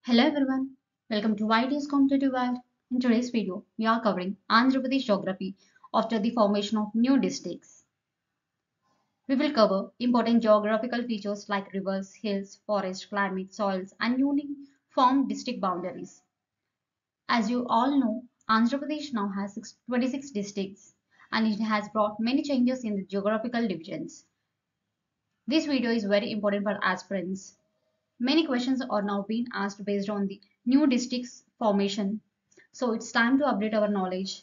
Hello everyone, welcome to YT's Competitive World. In today's video, we are covering Andhra Pradesh geography after the formation of new districts. We will cover important geographical features like rivers, hills, forests, climate, soils, and newly formed district boundaries. As you all know, Andhra Pradesh now has 26 districts and it has brought many changes in the geographical divisions. This video is very important for aspirants. Many questions are now being asked based on the new districts formation. So it's time to update our knowledge.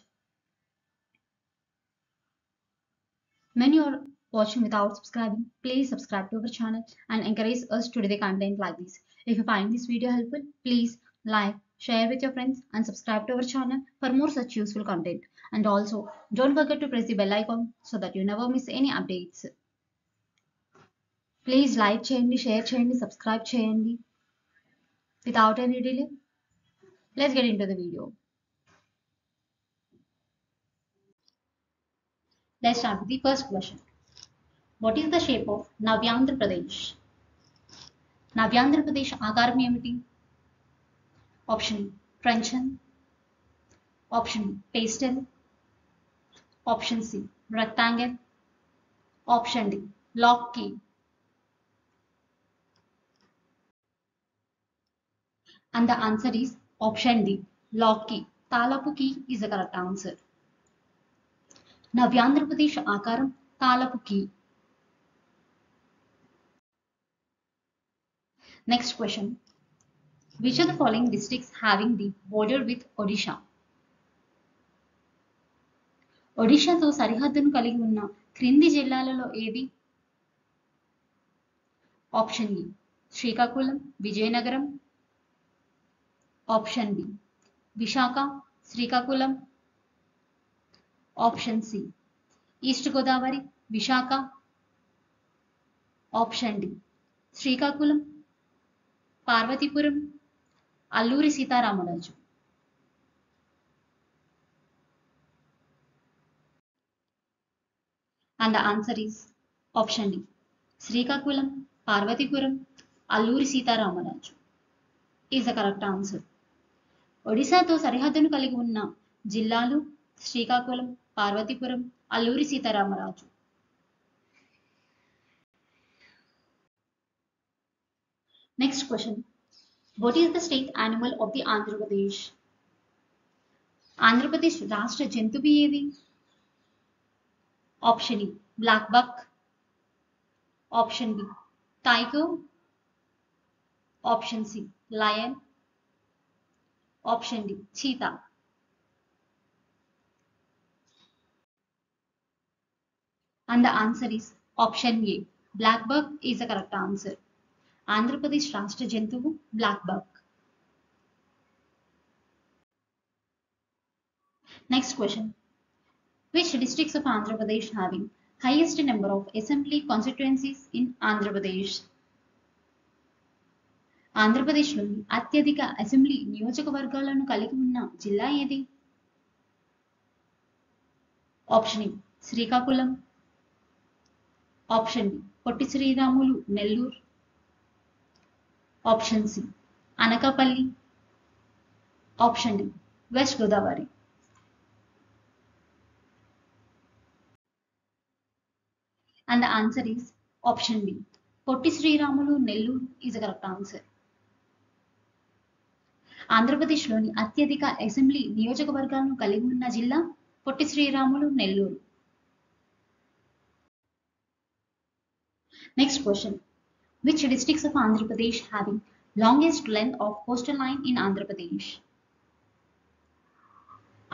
Many are watching without subscribing. Please subscribe to our channel and encourage us to do the content like this. If you find this video helpful, please like, share with your friends and subscribe to our channel for more such useful content. And also don't forget to press the bell icon so that you never miss any updates. Please like చేయండి, share చేయండి, subscribe చేయండి. Without any delay, let's get into the video. Let's start with the first question. What is the shape of Navyandhra Pradesh? Navyandhra Pradesh ఆకారం ఏమిటి? Option truncheon, option pestle, option C rectangle, option D lock key. And the answer is option D, lock key. తాళపు key is the correct answer. నవ్యాంధ్ర ప్రదేశ్ ఆకారం తాళపు key. Next question. Which of the following districts having the border with Odisha? ఒడిషాతో సరిహద్దును కలిగి ఉన్న క్రింది జిల్లాలలో ఏది? Option A Srikakulam, Vizianagaram, option B Visakha, Srikakulam, option C east Godavari, Visakha, option D Srikakulam, Parvathipuram, Alluri Sitharamaraju. And the answer is option D, Srikakulam, Parvathipuram, Alluri Sitharamaraju is the correct answer. ఒడిశాతో సరిహద్దును కలిగి ఉన్న జిల్లాలు Srikakulam, Parvathipuram, Alluri Sitaramaraju. Next question. What is the state animal of the Andhra Pradesh? Andhra Pradesh రాష్ట్ర జంతువు ఏది? Option A black buck, option B tiger, option C lion, option D cheetah. And the answer is option A, black buck is the correct answer. Andhra Pradesh రాష్ట్ర జంతువు black buck. Next question. Which districts of Andhra Pradesh having highest number of assembly constituencies in Andhra Pradesh? ఆంధ్రప్రదేశ్లోని అత్యధిక assembly నియోజకవర్గాలను కలిగి ఉన్న జిల్లా ఏది? Option A Srikakulam, option B Potti Sriramulu Nellore, option C Anakapalli, option D West Godavari. And the answer is option B, Potti Sriramulu Nellore is the correct answer. ఆంధ్రప్రదేశ్లోని అత్యధిక assembly నియోజకవర్గాలను కలిగి ఉన్న జిల్లా పొట్టి Sriramulu Nellore. Next question. Which districts of Andhra Pradesh having longest length of coastal line in Andhra Pradesh?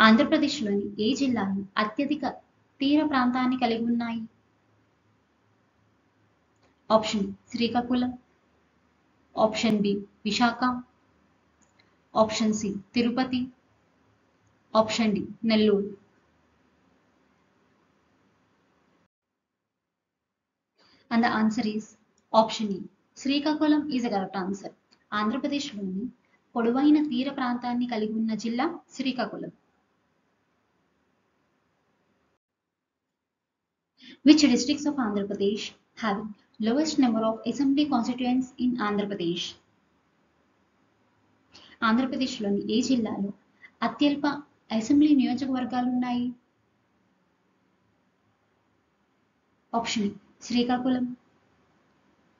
ఆంధ్రప్రదేశ్లోని ఏ జిల్లాలు అత్యధిక తీర ప్రాంతాన్ని కలిగి ఉన్నాయి? Option Srikakulam, option B Visakha, option C Tirupati, option D Nellore. And the answer is option E, Srikakulam is the correct answer. ఆంధ్రప్రదేశ్లోని పొడవైన తీర ప్రాంతాన్ని కలిగి ఉన్న జిల్లా Srikakulam. Which districts of Andhra Pradesh having lowest number of assembly constituents in Andhra Pradesh? ఆంధ్రప్రదేశ్లోని ఏ జిల్లాలో అత్యల్ప అసెంబ్లీ నియోజకవర్గాలు ఉన్నాయి? Option A Srikakulam,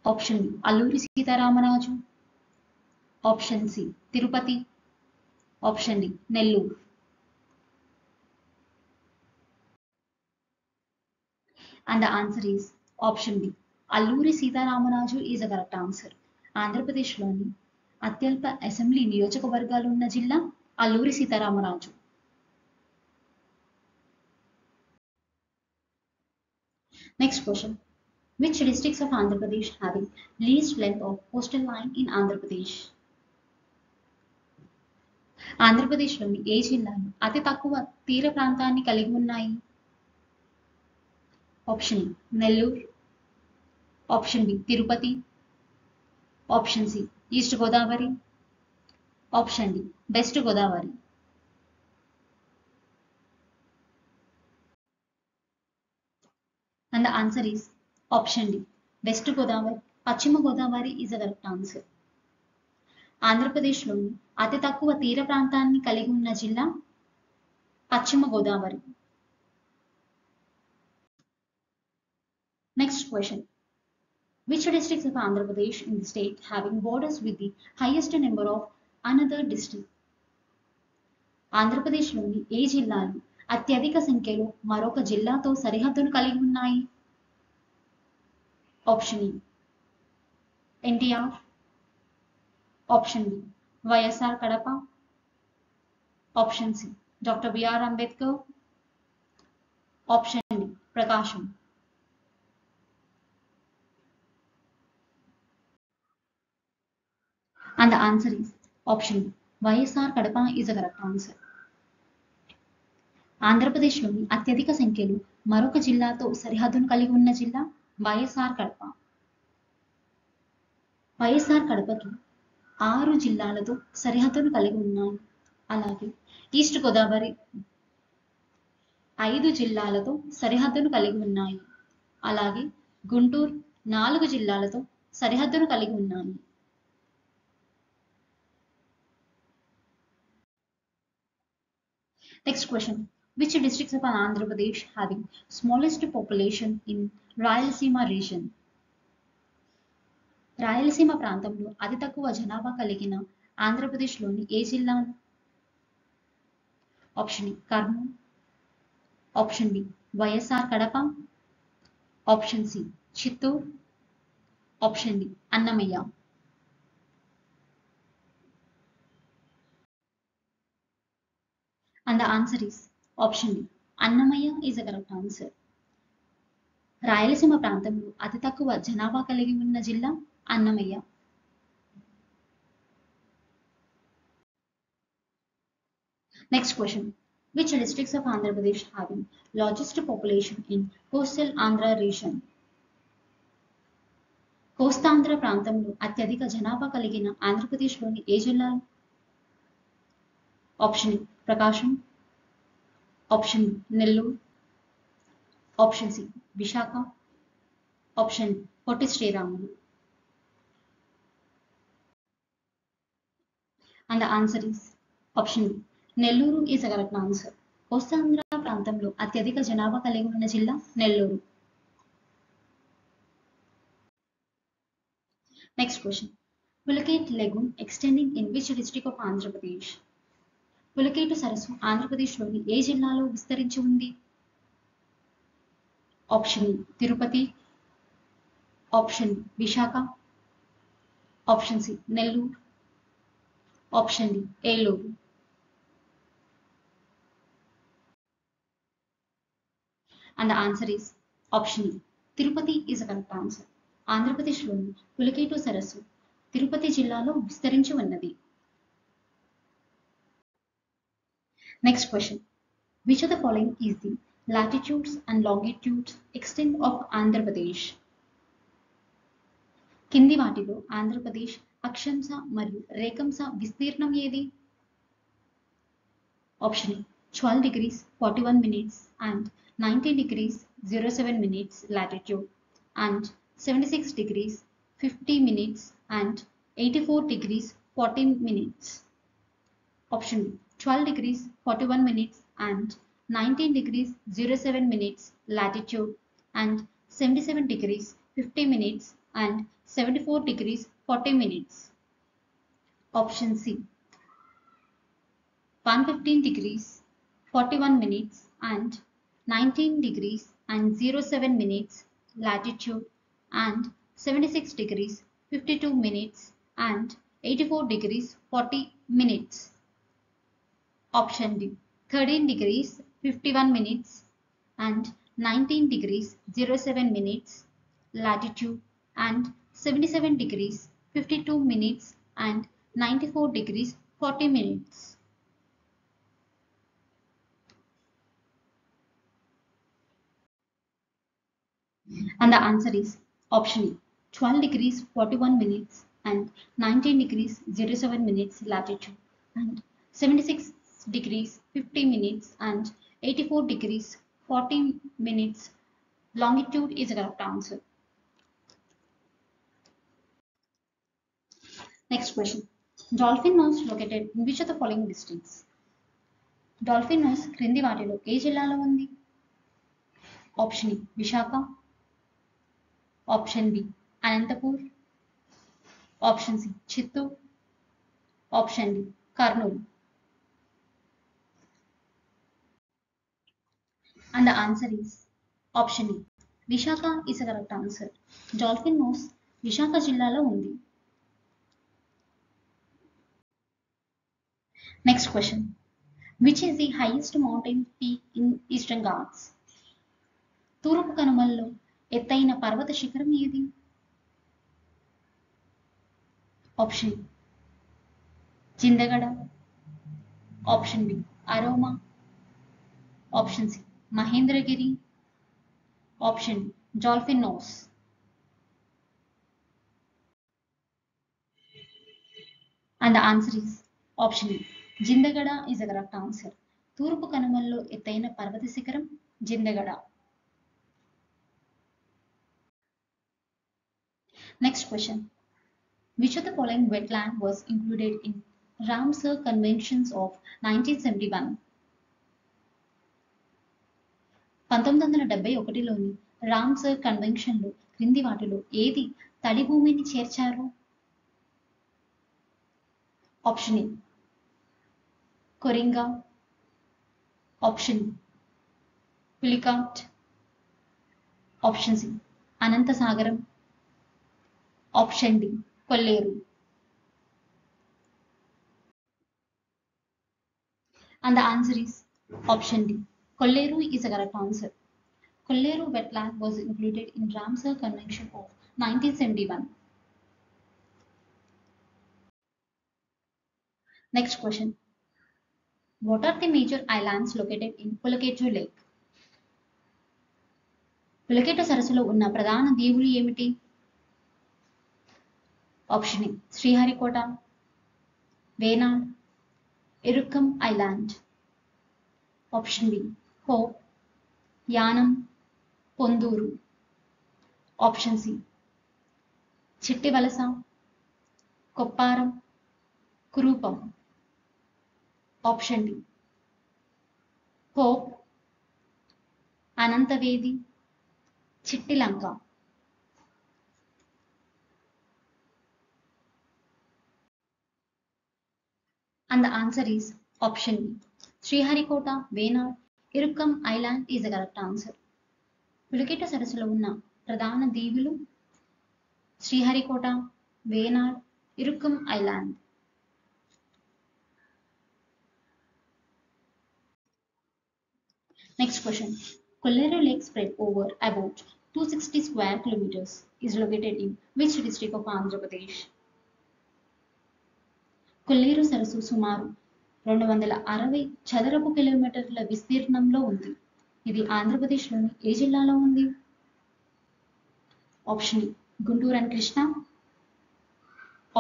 option B Alluri Sitharamaraju, option C Tirupati, option D Nellore. And the answer is option B. Alluri Sitharamaraju is a correct answer. ఆంధ్రప్రదేశ్లోని అత్యల్ప assembly నియోజకవర్గాలు ఉన్న జిల్లా Alluri Sitaramaraju. Next question. Which districts of Andhra Pradesh having least length of coastal line in Andhra Pradesh? ఆంధ్రప్రదేశ్లోని ఏ జిల్లాలు అతి తక్కువ తీర ప్రాంతాన్ని కలిగి ఉన్నాయి? Option A Nellore, option B Tirupati, option C east Godavari, option D West Godavari. And the answer is option D. West Godavari, పశ్చిమ Godavari is the correct answer. ఆంధ్రప్రదేశ్లోని అతి తక్కువ తీర ప్రాంతాన్ని కలిగి ఉన్న జిల్లా పశ్చిమ Godavari. Next question. Which districts of Andhra Pradesh in the state having borders with the highest number of another district? ఆంధ్రప్రదేశ్లోని ఏ జిల్లాలు అత్యధిక సంఖ్యలో మరొక జిల్లాతో సరిహద్దును కలిగి ఉన్నాయి? Option A NTR, option B YSR Kadapa, option C doctor BR Ambedkar, option D Prakasam. And the answer is option B. YSR Kadapa is a correct answer. ఆంధ్రప్రదేశ్లోని అత్యధిక సంఖ్యలో మరొక జిల్లాతో సరిహద్దును కలిగి ఉన్న జిల్లా వైఎస్ఆర్ కడప. వైఎస్ఆర్ కడపకి 6 జిల్లాలతో సరిహద్దును కలిగి ఉన్నాయి. అలాగే ఈస్ట్ గోదావరి 5 జిల్లాలతో సరిహద్దును కలిగి ఉన్నాయి. అలాగే గుంటూరు 4 జిల్లాలతో సరిహద్దును కలిగి ఉన్నాయి. Next question. Which districts of Andhra Pradesh having smallest population in Rayalaseema region? Rayalaseema ప్రాంతంలో అతి తక్కువ జనాభా కలిగిన ఆంధ్రప్రదేశ్లోని ఏ జిల్లా? Option A Kurnool, option B YSR Kadapa, option C Chittoor, option D Annamayya. And the answer is option D. Annamayya is a correct answer. Rayalaseema ప్రాంతంలో అతి తక్కువ జనాభా కలిగి ఉన్న జిల్లా Annamayya. Next question. Which districts of Andhra Pradesh having largest population in coastal Andhra region? Kostandhra ప్రాంతంలో అత్యధిక జనాభా కలిగిన ఆంధ్రప్రదేశ్లోని ఏ జిల్లాలు? Option A Prakasam, option B Nellore, option C Visakha, option D Potti Sriramulu. And the answer is option B. Nellore is a correct answer. Kostandhra ప్రాంతంలో అత్యధిక జనాభా కలిగి ఉన్న జిల్లా Nellore. Next question. Pulakete Lagoon extending in which district of Andhra Pradesh? పులకేటు సరస్సు ఆంధ్రప్రదేశ్లోని ఏ జిల్లాలో విస్తరించి ఉంది? Option A Tirupati, option B Visakha, option C Nellore, option D Eluru. And the answer is option E. Tirupati is a correct answer. ఆంధ్రప్రదేశ్లోని పులకేటు సరస్సు తిరుపతి జిల్లాలో విస్తరించి ఉన్నది. Next question. Which of the following is the latitudes and longitudes extent of Andhra Pradesh? కింది వాటిలో ఆంధ్రప్రదేశ్ అక్షాంశ మరియు రేఖాంశ విస్తీర్ణం ఏది? Option A 12 degrees 41 minutes and 19 degrees 07 minutes latitude and 76 degrees 50 minutes and 84 degrees 14 minutes. Option B, 12 degrees 41 minutes and 19 degrees 07 minutes latitude and 77 degrees 50 minutes and 74 degrees 40 minutes. Option C, 115 degrees 41 minutes and 19 degrees and 07 minutes latitude and 76 degrees 52 minutes and 84 degrees 40 minutes. Option D, 13 degrees 51 minutes and 19 degrees 07 minutes latitude and 77 degrees 52 minutes and 94 degrees 40 minutes. And the answer is option E, 12 degrees 41 minutes and 19 degrees 07 minutes latitude and 76 degrees 50 minutes and 84 degrees 40 minutes longitude is the correct answer. Next question. Dolphin Nose located in which of the following districts? Dolphin Nose క్రింది వాటిలో ఏ జిల్లాలో ఉంది? Option E, Visakha. Option B, Anantapur. Option C, Chittoor. Option D, Kurnool. And the answer is option E, Vishaka is the correct answer. Dolphin Nose Visakha జిల్లాలో ఉంది. Next question. Which is the highest mountain peak in Eastern Ghats? తూర్పు కనుమల్లో ఎత్తైన పర్వత శిఖరం ఏది? Option E, Jindhagada. Option B, Aroma. Option C, Mahendragiri. Option D, dolphin nose. And the answer is option E, Jindhagada is the correct answer. తూర్పు కనుమల్లో ఎత్తైన పర్వత శిఖరం Jindhagada. Next question. Which of the following wetland was included in Ramsar Conventions of 1971? 1971లోని Ramsar కన్వెన్షన్లో క్రింది వాటిలో ఏది తడి భూమిని చేర్చారు? Option A, Coringa. Option B, Pulicat. Option C, Anantasagaram. Option D, Kolleru. And the answer is option D, Kolleru is the correct answer. Kolleru wetland was included in Ramsar Convention of 1971. Next question. What are the major islands located in Pulaketu Lake? Pulicat సరస్సులో ఉన్న ప్రధాన దీవులు ఏమిటి? Option A, Sriharikota, Venad, Irukkam island. Option B, Hope, Yanam, Ponduru. Option C, Chittivalasa, Kopparam, Kurupam. Option D, Hope, Anantavedi, Chittilanka. And the answer is option B, Sriharikota, Venad, Irukkam island is the correct answer. Pulicat సరస్సులో ఉన్న ప్రధాన దీవులు Sriharikota, Venad, Irukkam island. Next question. Kolleru Lake spread over about 260 square kilometers is located in which district of Andhra Pradesh? కొల్లేరు సరస్సు సుమారు 260 చదరపు కిలోమీటర్ల విస్తీర్ణంలో ఉంది. ఇది ఆంధ్రప్రదేశ్లోని ఏ జిల్లాలో ఉంది? Option A, Guntur and Krishna.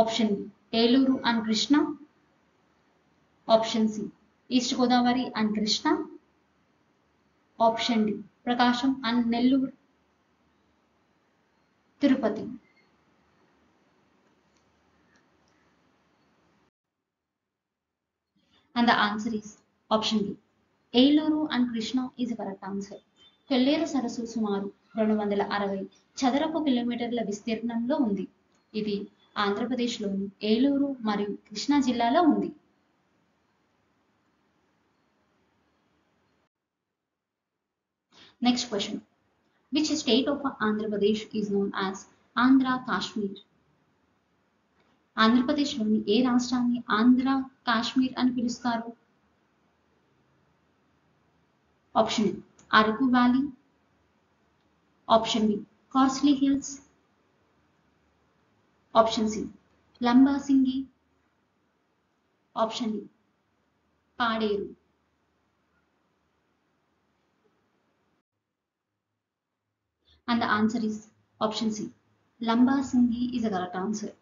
Option B, Eluru and Krishna. Option C, east Godavari and Krishna. Option D, Prakasam and Nellore, Tirupati. And the answer is option B. Eluru and Krishna is correct answer. Kolleru సరస్సు సుమారు 260 చదరపు కిలోమీటర్ల విస్తీర్ణంలో ఉంది. ఇది ఆంధ్రప్రదేశ్లోని ఏలూరు మరియు కృష్ణా జిల్లాలో ఉంది. Next question. Which state of Andhra Pradesh is known as Andhra Kashmir? ఆంధ్రప్రదేశ్లోని ఏ రాష్ట్రాన్ని ఆంధ్ర కాశ్మీర్ అని పిలుస్తారు? Option A Araku valley, option B Horsley hills, option C Lambasingi, option D Paderu. And the answer is option C. Lambasingi is a correct answer.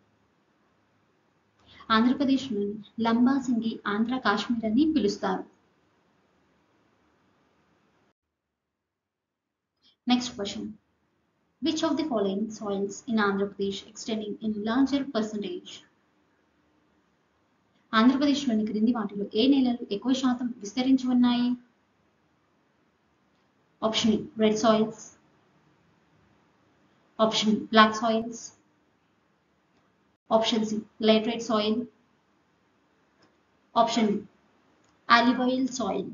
ఆంధ్రప్రదేశ్లోని లంబాసింగి ఆంధ్ర కాశ్మీర్ అని పిలుస్తారు. Next question. Which of the following soils in Andhra Pradesh extending in larger percentage? ఆంధ్రప్రదేశ్లోని క్రింది వాటిలో ఏ నేలలు ఎక్కువ శాతం విస్తరించి ఉన్నాయి? Option A red soils, option B black soils, option C laterite soil, option D alluvial soil.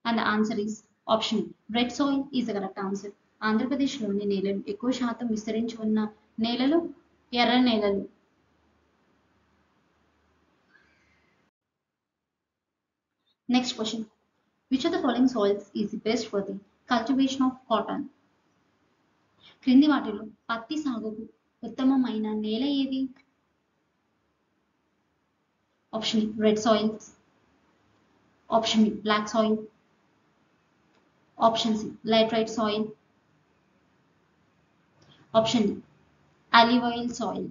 And the answer is option E. Red soil is the correct answer. ఆంధ్రప్రదేశ్లోని నేలలు ఎక్కువ శాతం విస్తరించి ఉన్న నేలలు ఎర్ర నేలలు. Next question. Which of the following soils is the best for the cultivation of cotton? క్రింది వాటిలో పత్తి సాగుకు ఉత్తమమైన నేల ఏది? Option A red soils, option B black soil, option C laterite soil, option D alluvial soil.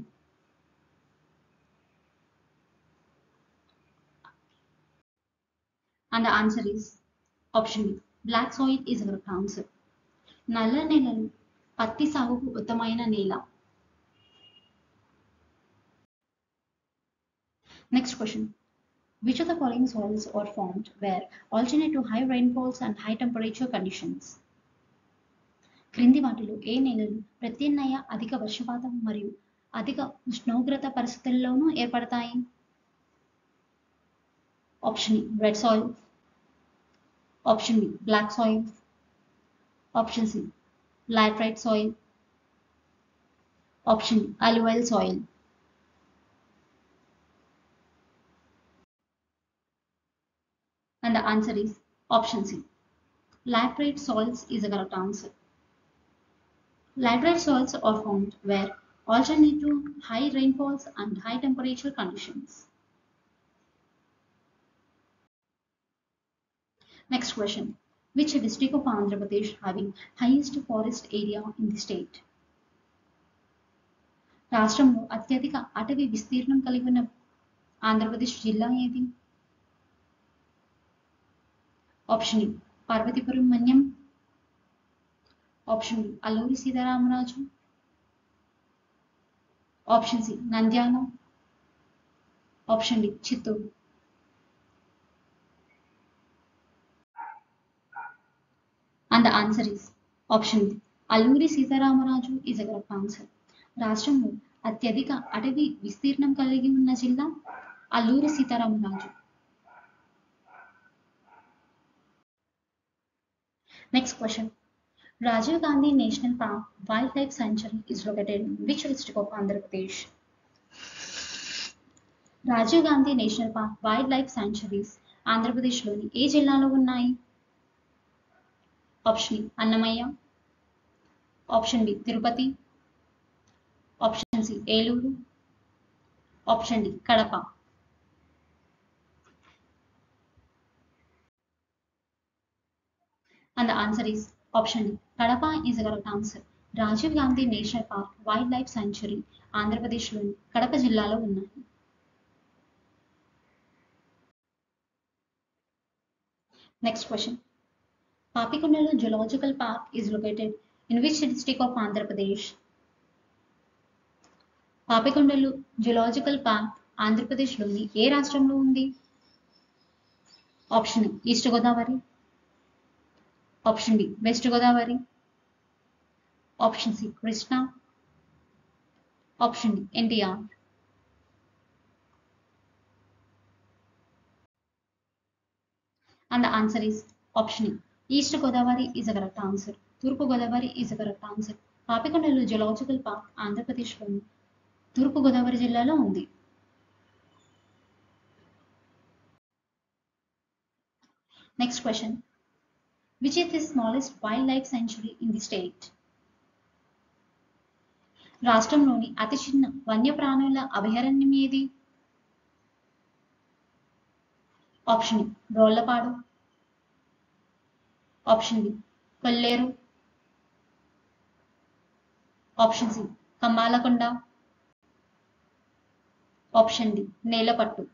And the answer is option B. Black soil is the correct answer. నల్ల నేలలు పత్తి సాగుకు ఉత్తమమైన నేల. Next question. Which of the following soils are formed where alternate to high rainfalls and high temperature conditions? క్రింది వాటిలో ఏ నేలలు ప్రత్యామ్నాయ అధిక వర్షపాతం మరియు అధిక ఉష్ణోగ్రత పరిస్థితుల్లోనూ ఏర్పడతాయి? Option A red soil, option B black soil, option C laterite soil, option D alluvial soil. And the answer is option C. Laterite soils is the correct answer. Laterite soils are found where alternate to high rainfalls and high temperature conditions. Next question. Which district of Andhra Pradesh having highest forest area in the state? రాష్ట్రంలో అత్యధిక అటవీ విస్తీర్ణం కలిగి ఉన్న ఆంధ్రప్రదేశ్ జిల్లా ఏది? Option A Parvathipuram Manyam, option B Alluri Sitharamaraju, option C Nandyal, option D Chittoor. And the answer is option B. Alluri Sitharamaraju is a correct answer. రాష్ట్రంలో అత్యధిక అటవీ విస్తీర్ణం కలిగి ఉన్న జిల్లా Alluri Sitaramaraju. Next question. Rajiv Gandhi national park wildlife sanctuary is located in which district of Andhra Pradesh? Rajiv Gandhi national park wild life sanctuaries ఆంధ్రప్రదేశ్లోని ఏ జిల్లాలో ఉన్నాయి? Option A Annamayya, option B Tirupati, option C Eluru, option D Kadapa. And the answer is option D. Kadapa is the correct answer. Rajiv Gandhi national park wildlife sanctuary ఆంధ్రప్రదేశ్లోని కడప జిల్లాలో ఉన్నాయి. Next question. Papikondalu zoological park is located in which district of Andhra Pradesh? Papikondalu zoological park ఆంధ్రప్రదేశ్లోని ఏ రాష్ట్రంలో ఉంది? Option east Godavari, option B west Godavari, option C Krishna, option D NTR. And the answer is option E. East Godavari is a correct answer. తూర్పు Godavari is a correct answer. Papikondalu zoological park ఆంధ్రప్రదేశ్లోని తూర్పు గోదావరి జిల్లాలో ఉంది. Next question. Which is the smallest wildlife sanctuary in the state? రాష్ట్రంలోని అతి చిన్న వన్యప్రాణుల అభయారణ్యం ఏది? Option A Rollapadu, option B Kolleru, option C Kambalakonda, option D Nelapattu.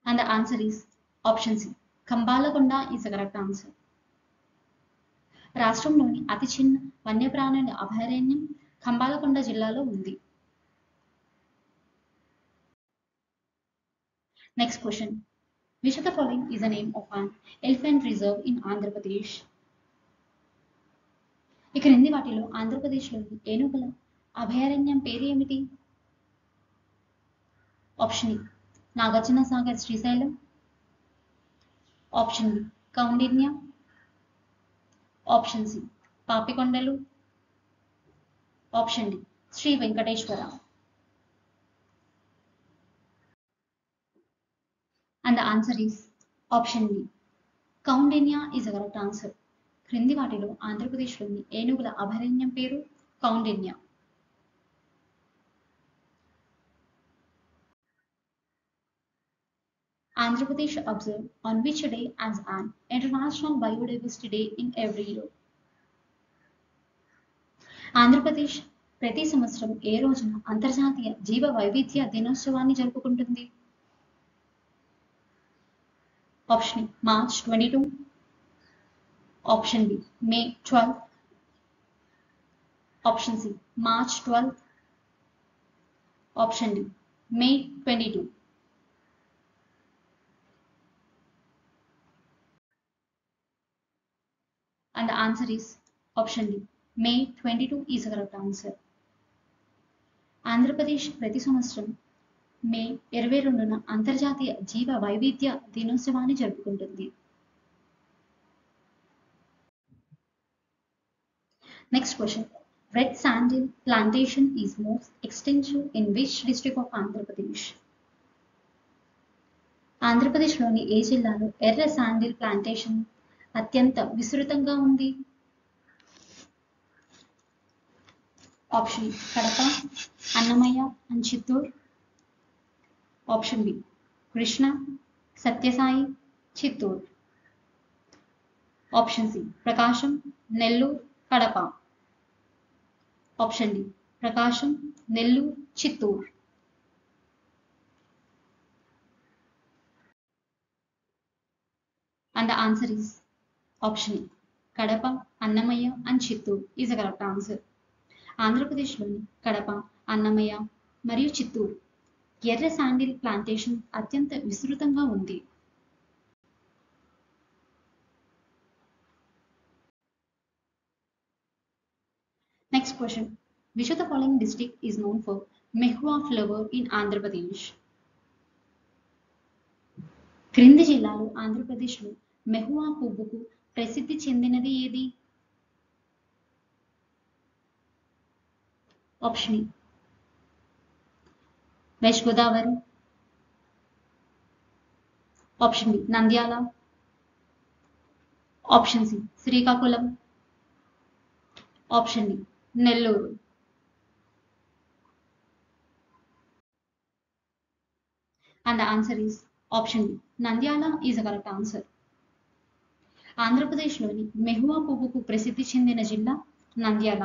And the answer is option C. Kambalakonda is the correct answer. రాష్ట్రంలోని అతి చిన్న వన్యప్రాణుల అభయారణ్యం కంబాలకొండ జిల్లాలో ఉంది. Next question. Which of the following is the name of an elephant reserve in Andhra Pradesh? ఈ క్రింది వాటిలో ఆంధ్రప్రదేశ్లోని ఏనుగుల అభయారణ్యం పేరు ఏమిటి? Option A Nagarjuna Sagar Srisailam, option B Koundinya, option C Papikondalu, option D Sri Venkateswara. And the answer is option B. Koundinya is a correct answer. క్రింది వాటిలో ఆంధ్రప్రదేశ్లోని ఏనుగుల అభయారణ్యం పేరు Kaundinya. Andhra Pradesh observed on which day as an International Biodiversity Day in every year? Andhra Pradesh ప్రతి సంవత్సరం ఏ రోజున అంతర్జాతీయ జీవ వైవిధ్య దినోత్సవాన్ని జరుపుకుంటుంది? Option A March 22, option B May 12, option C March 12, option D May 22. And the answer is option D. May 22 is the correct answer. Andhra Pradesh ప్రతి సంవత్సరం మే 22న అంతర్జాతీయ జీవ వైవిధ్య దినోత్సవాన్ని జరుపుకుంటుంది. Next question. Red sandal plantation is most extensive in which district of Andhra Pradesh? ఆంధ్రప్రదేశ్లోని ఏ జిల్లాలో ఎర్ర శాండిల్ ప్లాంటేషన్ అత్యంత విస్తృతంగా ఉంది? Option Kadapa, Annamayya and Chittoor, option B Krishna, Sathya Sai, Chittoor, option C Prakasam, Nellore, Kadapa, option D Prakasam, Nellore, Chittoor. And the answer is option A. Kadapa, Annamayya and Chittoor is the correct answer. ఆంధ్రప్రదేశ్లోని కడప, అన్నమయ్య మరియు చిత్తూరు ఎర్ర శాండిల్ ప్లాంటేషన్ అత్యంత విస్తృతంగా ఉంది. Next question. Which of the following district is known for Mehua flower in Andhra Pradesh? క్రింది జిల్లాలో ఆంధ్రప్రదేశ్లో మెహువా పువ్వుకు ప్రసిద్ధి చెందినది ఏది? Option A west Godavari, option B Nandyal, option C Srikakulam, option D Nellore. And the answer is option B. Nandyal is a correct answer. ఆంధ్రప్రదేశ్లోని మెహువా పువ్వుకు ప్రసిద్ధి చెందిన జిల్లా Nandyal.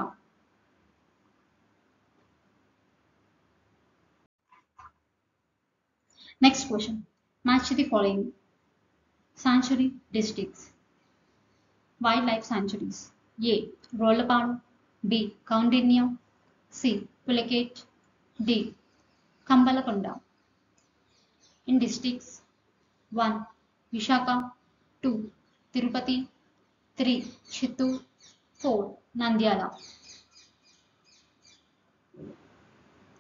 Next question. Match the following sanctuary districts. Wildlife sanctuaries. A. Rollapanu, B. Kaundinya, C. Pulicat, D. Kambalakonda. In districts 1. Vishaka, 2. Tirupati, 3. Chittoor, 4. Nandyala.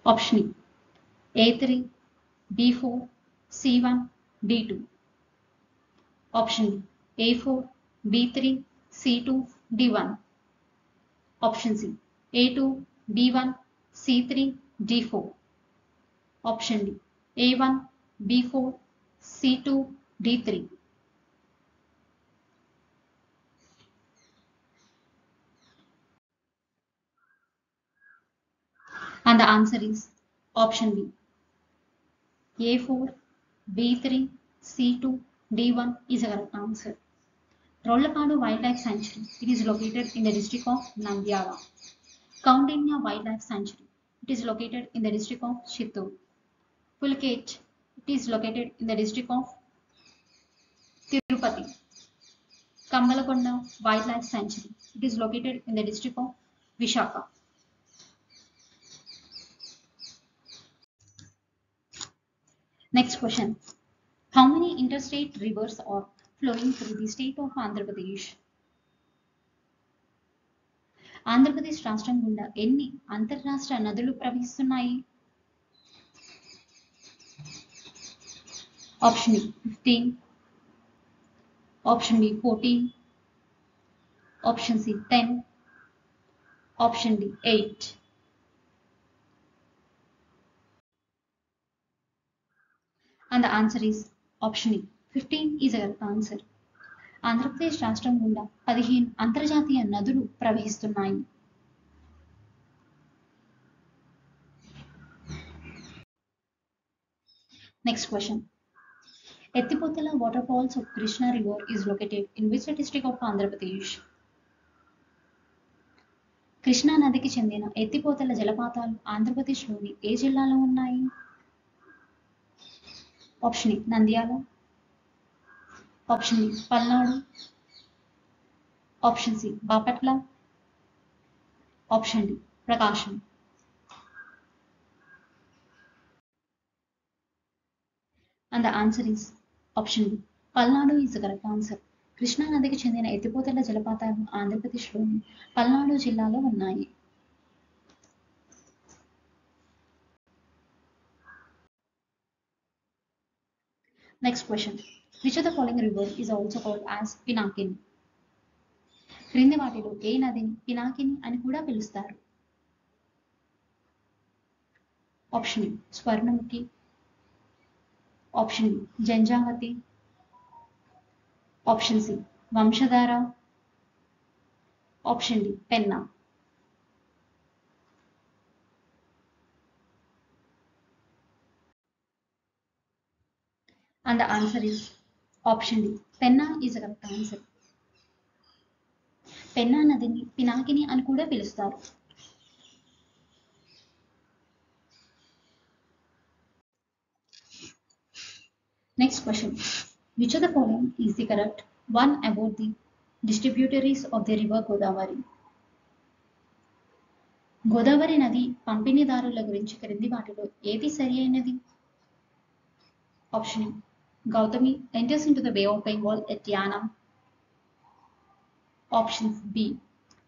Option A3, B4, C1, D2. Option A4, B3, C2, D1. Option C, A2, B1, C3, D4. Option D, A1, B4, C2, D3. And the answer is option B, A4, B3, C2, D1 is a correct answer. Rollapadu Wildlife Sanctuary. It is located in the district of Nandyala. Kaundinya Wildlife Sanctuary. It is located in the district of Chittoor. Pulkhet. It is located in the district of Tirupati. Kambalakonda Wildlife Sanctuary. It is located in the district of Vishaka. Next question. How many interstate rivers are flowing through the state of Andhra Pradesh? Andhra Pradesh రాష్ట్రం గుండా ఎన్ని అంతర్రాష్ట్ర నదులు ప్రవహిస్తున్నాయి? Option B 15, option B 14, option C 10, option D 8. And the answer is option E. 15 is a correct answer. Andhra Pradesh రాష్ట్రం గుండా 15 అంతర్జాతీయ నదులు ప్రవహిస్తున్నాయి. Next question. Ettipothala waterfalls of Krishna River is located in which district of Andhra Pradesh? Krishna నదికి చెందిన ఎత్తిపోతల జలపాతాలు ఆంధ్రప్రదేశ్లోని ఏ జిల్లాలో ఉన్నాయి? Option A Nandyal, option B Palnadu, option C Bapatla, option D Prakasam. And the answer is option B. Palnadu is the correct answer. Krishna నదికి చెందిన ఎత్తిపోతల జలపాతాలు ఆంధ్రప్రదేశ్లోని పల్నాడు జిల్లాలో ఉన్నాయి. Next question. Which of the following river is also called as Pinakini? క్రింది వాటిలో ఏ నదిని పినాకిని అని కూడా పిలుస్తారు? Option A Swarnamukhi, option B Janjhavathi, option C Vamsadhara, option D Penna. And the answer is option D. Penna is the correct answer. Penna నదిని పినాకిని అని కూడా పిలుస్తారు. Next question. Which of the following is the correct one about the distributaries of the river Godavari? Godavari నది పంపిణీదారుల గురించి క్రింది వాటిలో ఏది సరి అయినది? Option A Gautami enters into the Bay of Bengal at Yanam. Option B.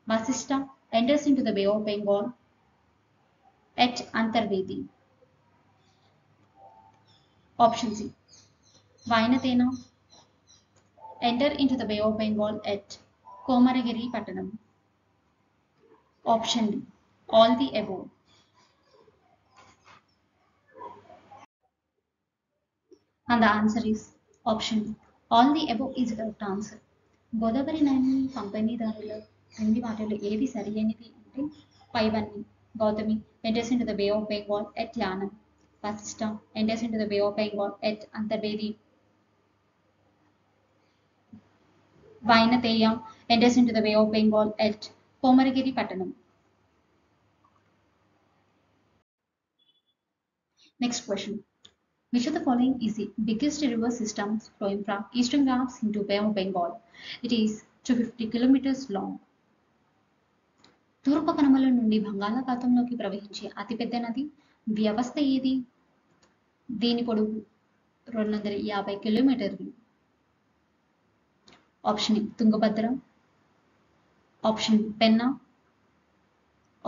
Vasista enters into the Bay of Bengal at Antarvedi. Option C. Vainatena enter into the Bay of Bengal at Komaragiri Pattanam. Option D. All the above. And the answer is option D. All the above is the correct answer. Godavari నదిని పంపిణీదారుల క్రింది వాటిలో ఏది సరి అయినది అంటే పైవన్నీ Gautami enters into the Bay of Bengal at Yanam. Vasista enters into the Bay of Bengal at Antarvedi. Vainateya enters into the Bay of Bengal at Komaragiri Pattanam. Next question. Which of the following is the biggest river system flowing from Eastern Ghats into Bay of Bengal? It is 250 kilometers long. తూర్పు కనుమల నుండి బంగాళాఖాతంలోకి ప్రవహించే అతిపెద్ద నది వ్యవస్థ ఏది? దీని పొడవు 250 కిలోమీటర్లు. Option A Tungabhadra, option B Penna,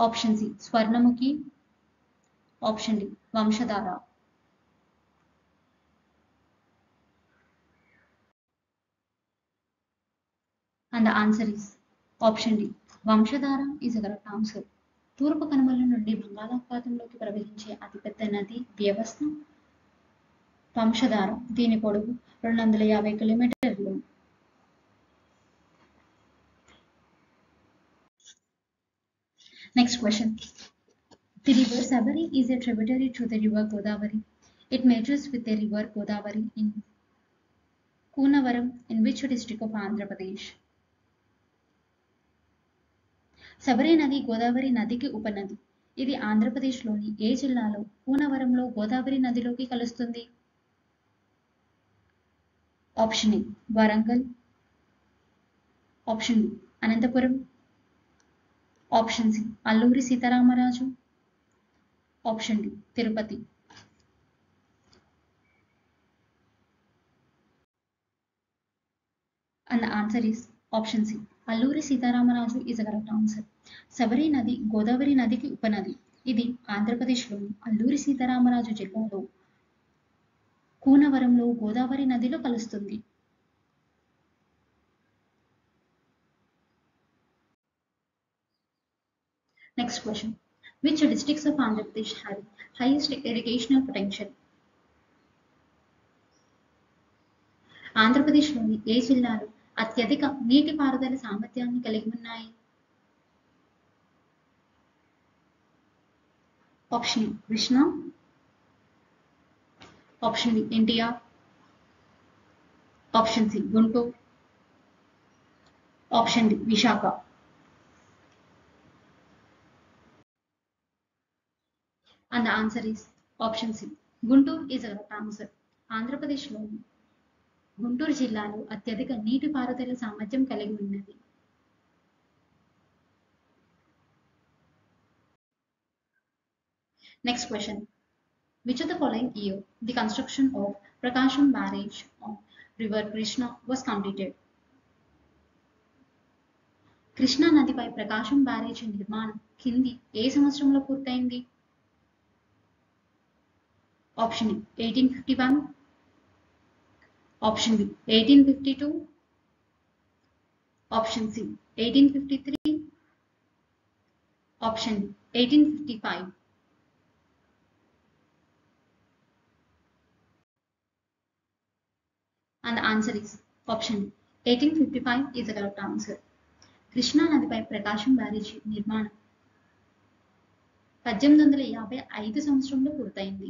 option C Swarnamukhi, option D Vamsadhara. And the answer is option D. Vamsadhara is a correct answer. తూర్పు కనుమల నుండి బంగాళాఖాతంలోకి ప్రవహించే అతిపెద్ద నది వ్యవస్థ వంశధార. దీని పొడవు 250 కిలోమీటర్లు. Next question. The river Sabari is a tributary to the river Godavari. It merges with the river Godavari in Kunavaram in which district of Andhra Pradesh? Sabari నది గోదావరి నదికి ఉపనది. ఇది ఆంధ్రప్రదేశ్లోని ఏ జిల్లాలో కూనవరంలో గోదావరి నదిలోకి కలుస్తుంది? Option A Warangal, option B Anantapuram, option C Alluri Sitharamaraju, option D Tirupati. And the answer is option C. Alluri Sitharamaraju is a correct answer. Sabari నది గోదావరి నదికి ఉపనది. ఇది ఆంధ్రప్రదేశ్లోని అల్లూరి సీతారామరాజు జిల్లాలో కూనవరంలో గోదావరి నదిలో కలుస్తుంది. Next question. Which districts of Andhra Pradesh have highest irrigational potential? ఆంధ్రప్రదేశ్లోని ఏ జిల్లాలు అత్యధిక నీటిపారుదల సామర్థ్యాన్ని కలిగి ఉన్నాయి? Option A Krishna, option B NTR, option C Guntur, option D Visakha. And the answer is option C. Guntur is a correct answer. ఆంధ్రప్రదేశ్లోని గుంటూరు జిల్లాలో అత్యధిక నీటిపారుదల సామర్థ్యం కలిగి ఉన్నది. Next question. Which of the following year the construction of Prakasham barrage on river Krishna was completed? Krishna నదిపై ప్రకాశం barrage నిర్మాణం కింది ఏ సంవత్సరంలో పూర్తయింది? Option A 1851, option B 1852, option C 1853, option D 1855. And the answer is option D. 1855 is the correct answer. Krishna నదిపై ప్రకాశం barrage నిర్మాణం 1855 సంవత్సరంలో పూర్తయింది.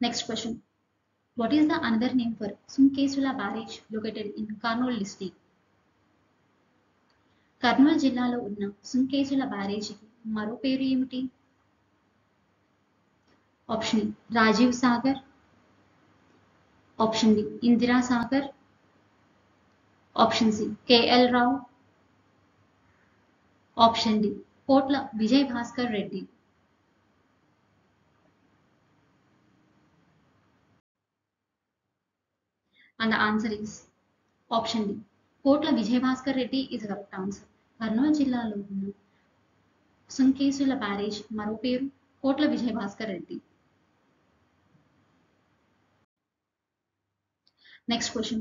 Next question. What is the another name for Sunkesula barrage located in Kurnool district? Kurnool జిల్లాలో ఉన్న సుంకేసుల బ్యారేజీకి మరో పేరు ఏమిటి? Option A Rajiv Sagar, option B Indira Sagar, option C KL Rao, option D Kotla Vijay Bhaskar Reddy. And the answer is option D. కోట్ల Vijay Bhaskar Reddy is the correct answer. Kurnool జిల్లాలో ఉన్న Sunkesula barrage మరో పేరు కోట్ల Vijay Bhaskar Reddy. Next question.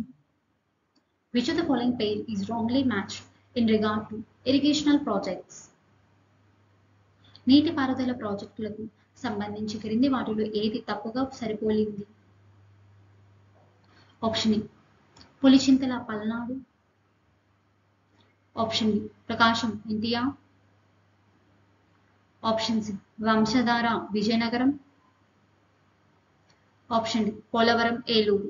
Which of the following pair is wrongly matched in regard to irrigational projects? నీటిపారుదల ప్రాజెక్టులకు సంబంధించి క్రింది వాటిలో ఏది తప్పుగా సరిపోలింది? Option A Pulichintala Palnadu, option B Prakasam NTR, option C Vamsadhara Vizianagaram, option D Polavaram Eluru.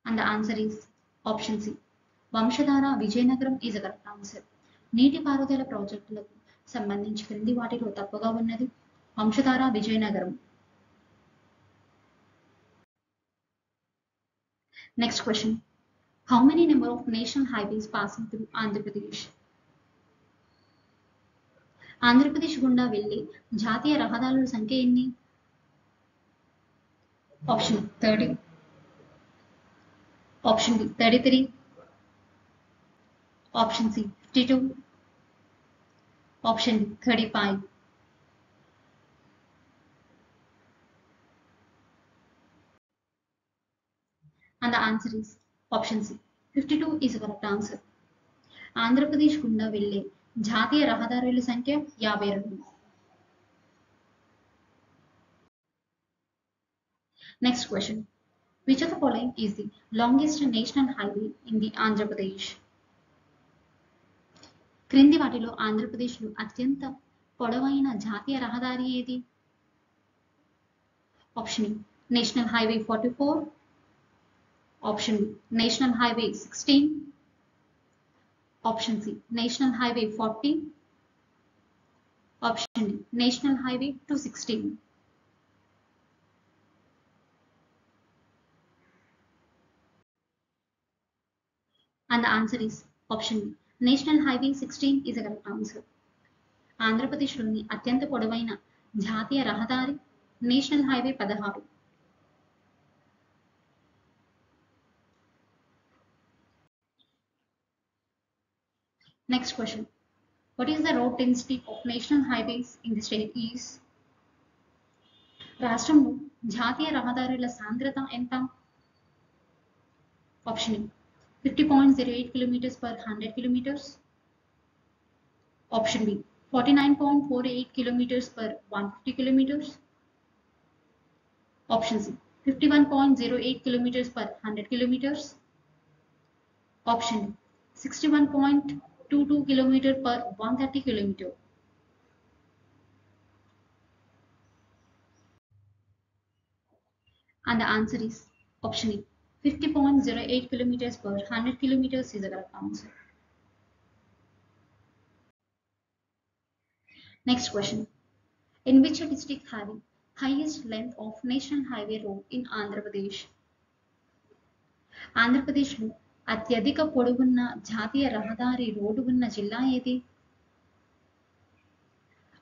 And the answer is option C. Vamsadhara Vizianagaram is a correct answer. నీటిపారుదల ప్రాజెక్టులకు సంబంధించి క్రింది వాటిలో తప్పుగా ఉన్నది Vamsadhara Vizianagaram. Next question. How many number of national highways passing through Andhra Pradesh? Andhra Pradesh గుండా వెళ్ళే జాతీయ రహదారుల సంఖ్య ఎన్ని? Option 30, option B 33, option C 52, option D 35. And the answer is option C. 52 is the correct answer. Andhra Pradesh గుండా వెళ్ళే జాతీయ రహదారుల సంఖ్య 52. Next question. Which of the following is the longest national highway in the Andhra Pradesh? క్రింది వాటిలో ఆంధ్రప్రదేశ్లో అత్యంత పొడవైన జాతీయ రహదారి ఏది? Option A national highway 44, option B national highway 16, option C national highway 40, option D national highway 216. And the answer is option B. National highway 16 is a correct answer. ఆంధ్రప్రదేశ్లోని అత్యంత పొడవైన జాతీయ రహదారి national highway 16. Next question. What is the road density of national highways in the state is? రాష్ట్రంలో జాతీయ రహదారుల సాంద్రత ఎంత? Option A 50.08 kilometres per 100 kilometres, option B 49.48 kilometres per 150 kilometres, option C 51.08 kilometres per 100 kilometres, option D 61.22 kilometre per 130 kilometre. And the answer is option A. 50.08 kilometers per 100 kilometers is the correct answer. Next question. In which district having highest length of national highway road in Andhra Pradesh? ఆంధ్రప్రదేశ్లో అత్యధిక పొడవున్న జాతీయ రహదారి road ఉన్న జిల్లా ఏది?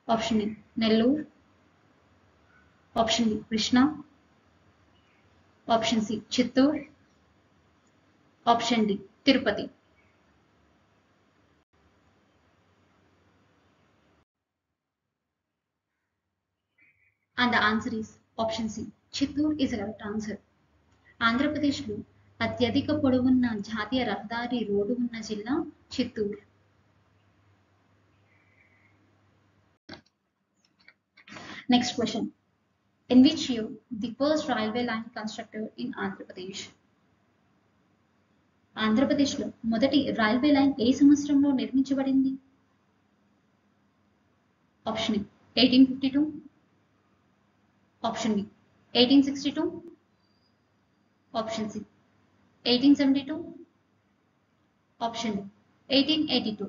Option A Nellore, option B Krishna, option C Chittoor, option D Tirupati. And the answer is option C. Chittoor is the correct answer. ఆంధ్రప్రదేశ్లో అత్యధిక పొడవున్న జాతీయ రహదారి రోడ్డు ఉన్న జిల్లా Chittoor. Next question. In which year the first railway line constructed in Andhra Pradesh? ఆంధ్రప్రదేశ్లో మొదటి railway line ఏ సంవత్సరంలో నిర్మించబడింది? Option A 1852, option B 1862, option C 1872, option D 1882.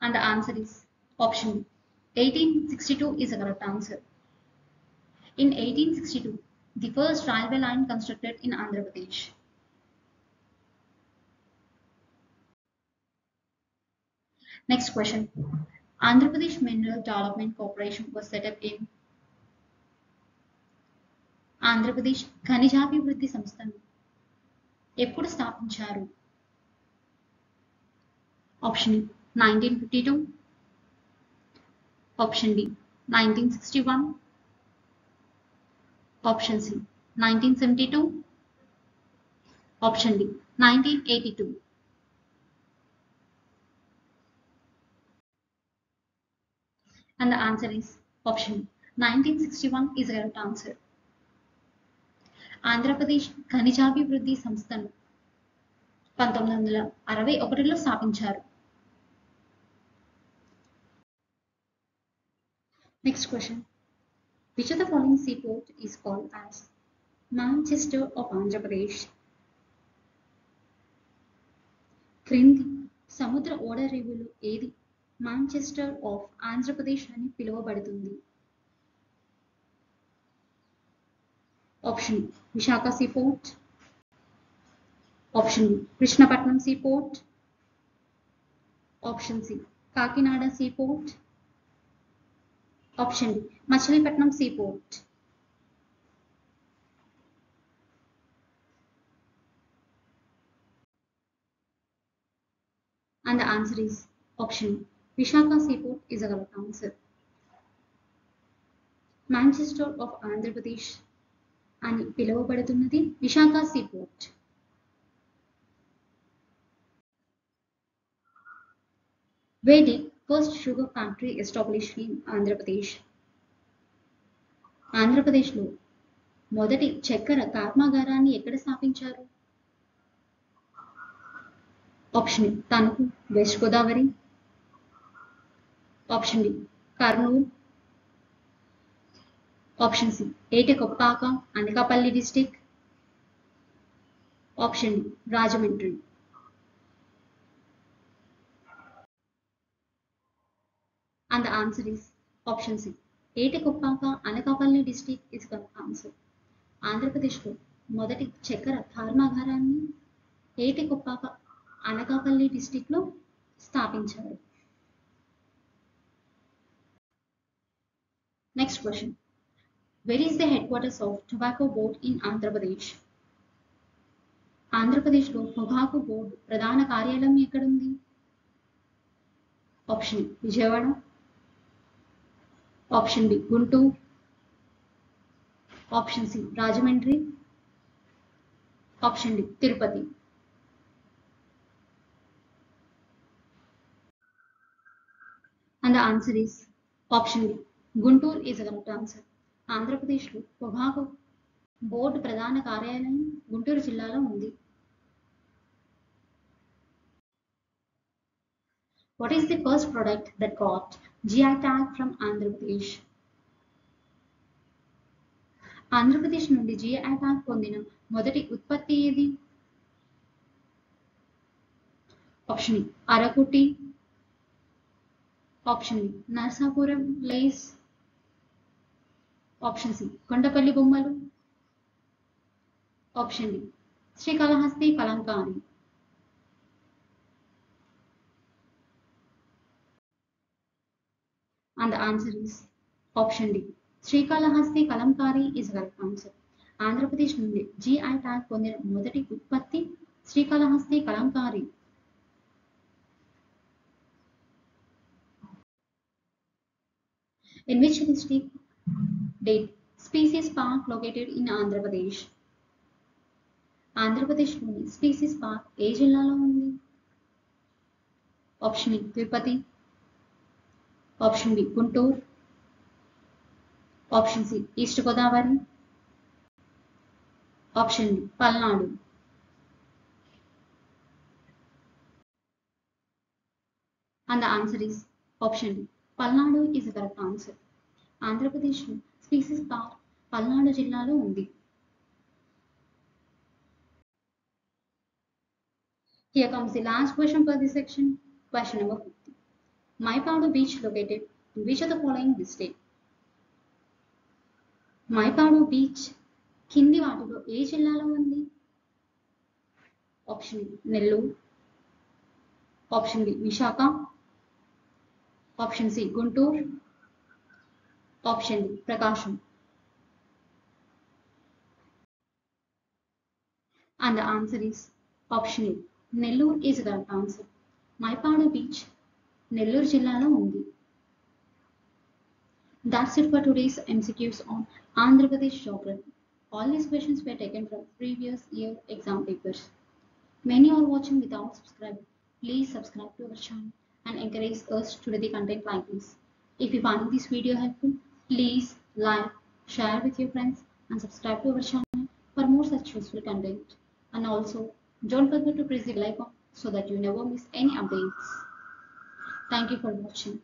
And the answer is option B. 1862 is the correct answer. In 1862, the first railway line constructed in Andhra Pradesh. Next question. Andhra Pradesh Mineral Development Corporation was set up in? Andhra Pradesh ఖనిజాభివృద్ధి సంస్థను ఎప్పుడు స్థాపించారు? Option A 1952, option B 1961, option C 1972, option D 1982. And the answer is option 1961 is the correct answer. Andhra Pradesh ఖనిజాభివృద్ధి సంస్థను 1961లో స్థాపించారు. Next question. Which of the following seaport is called as Manchester of Andhra Pradesh? క్రింది సముద్ర ఓడరేవులు ఏది Manchester of Andhra Pradesh అని పిలువబడుతుంది? Option A, Visakhapatnam Seaport. Option B, Krishnapatnam Seaport. Option C, Kakinada Seaport. Option D, Machilipatnam Seaport. And the answer is option A, Visakhapatnam Seaport is a correct answer. Manchester of Andhra Pradesh అని పిలువబడుతున్నది Visakha seaport. Where did first sugar factory established in Andhra Pradesh? ఆంధ్రప్రదేశ్లో మొదటి చక్కెర కర్మాగారాన్ని ఎక్కడ స్థాపించారు? Option A Tanuku west Godavari. Option D Kurnool. Option C Etikoppaka Anakapalli district. Option D Rajahmundry. And the answer is option C. Etikoppaka Anakapalli district is correct answer. ఆంధ్రప్రదేశ్లో మొదటి చక్కెర కర్మాగారాన్ని ఏటికొప్పాక అనకాపల్లి డిస్టిక్లో స్థాపించారు. Next question. Where is the headquarters of Tobacco Board in Andhra Pradesh? ఆంధ్రప్రదేశ్లో పొగాకు board ప్రధాన కార్యాలయం ఎక్కడుంది? Option A Vijayawada. Option B Guntur. Option C Rajahmundry. Option D Tirupati. And the answer is option B. Guntur is the correct answer. ఆంధ్రప్రదేశ్లో పొగాకు board ప్రధాన కార్యాలయం గుంటూరు జిల్లాలో ఉంది. What is the first product that got GI tag from Andhra Pradesh? Andhra Pradesh నుండి GI tag పొందిన మొదటి ఉత్పత్తి ఏది? Option A Araku tea. Option B Narasapuram lace. Option C Kondapalli బొమ్మలు. Option D Srikalahasti kalamkari. And the answer is option D. Srikalahasti kalamkari is correct answer. Andhra Pradesh నుండి GI tag పొందిన మొదటి ఉత్పత్తి Srikalahasti kalamkari. In which district did Species Park located in Andhra Pradesh? ఆంధ్రప్రదేశ్లోని species park ఏ జిల్లాలో ఉంది? Option A Tirupati. Option B Guntur. Option C east Godavari. Option D Palnadu. And the answer is option D. Palnadu is the correct answer. ఆంధ్రప్రదేశ్లో species park Palnadu జిల్లాలో ఉంది. Here comes the last question for this section. Question number 50. Maipadu beach located in which of the following district? Mypadu beach కింది వాటిలో ఏ జిల్లాలో ఉంది? Option Nellore. Option B Visakha. Option C Guntur. Option D Prakasam. And the answer is option A. Nellore is the correct answer. Mypadu beach Nellore జిల్లాలో ఉంది. That's it for today's MCQs on Andhra Pradesh geography. All these questions were taken from previous year exam papers. Many are watching without subscribing. Please subscribe to our channel and encourage us to do the content like this. If you find this video helpful, please like, share with your friends and subscribe to our channel for more such useful content. And also, don't forget to press the bell icon so that you never miss any updates. Thank you for watching.